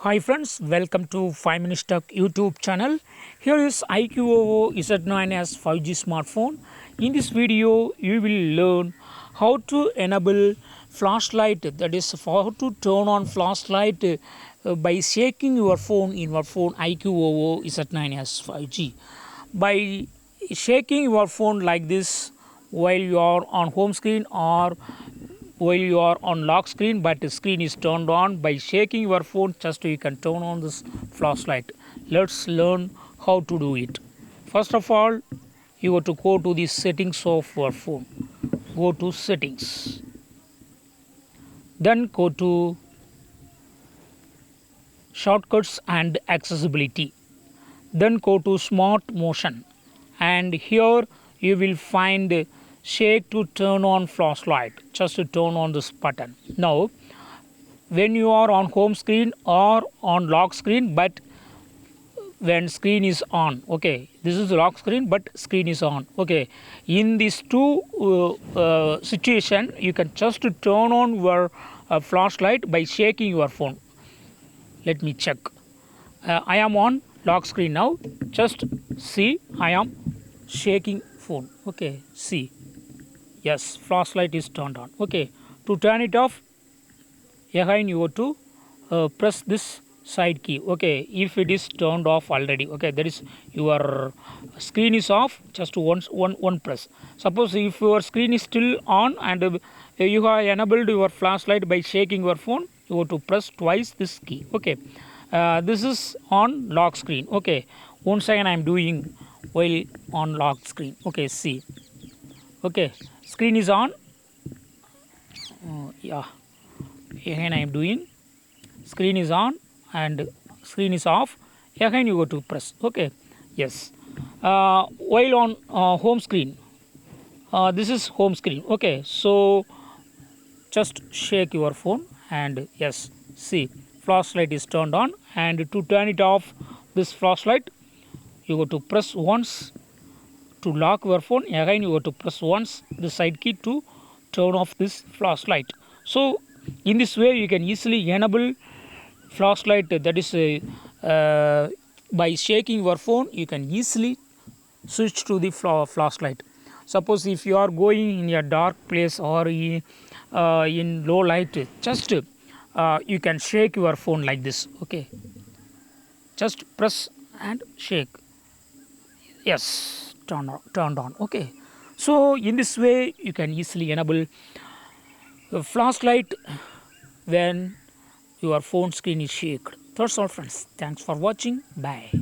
Hi friends, welcome to 5 Minutes Tech YouTube channel. Here is iQOO Z9s 5G smartphone. In this video, you will learn how to enable flashlight, that is how to turn on flashlight by shaking your phone in your phone iQOO Z9s 5G. By shaking your phone like this while you are on home screen or while you are on lock screen but the screen is turned on, by shaking your phone just you can turn on this flashlight. Let's learn how to do it. First of all, you have to go to the settings of your phone. Go to settings, then go to shortcuts and accessibility, then go to smart motion, and here you will find shake to turn on flashlight. Just to turn on this button. Now when you are on home screen or on lock screen but when screen is on, okay, this is lock screen but screen is on, okay, in these two situation you can just turn on your flashlight by shaking your phone. Let me check. I am on lock screen now. Just see, I am shaking phone. Okay, see, yes, flashlight is turned on. Okay, to turn it off, again you have to press this side key. Okay, if it is turned off already, okay, that is your screen is off, just one press. Suppose if your screen is still on and you have enabled your flashlight by shaking your phone, you have to press twice this key. Okay, this is on lock screen. Okay, once again I am doing while on lock screen. Okay, see, okay, screen is on. Yeah, again I am doing, screen is on and screen is off. Again you go to press. Okay, yes, while on home screen, this is home screen. Okay, so just shake your phone and yes, see, flashlight is turned on, and to turn it off this flashlight you go to press once. To lock your phone, again you go to press once the side key to turn off this flashlight. So in this way you can easily enable flashlight, that is by shaking your phone you can easily switch to the flashlight. Suppose if you are going in a dark place or in low light, just you can shake your phone like this. Okay, just press and shake. Yes, turned on. Okay, so in this way you can easily enable the flashlight when your phone screen is shaken. That's all friends. Thanks for watching. Bye.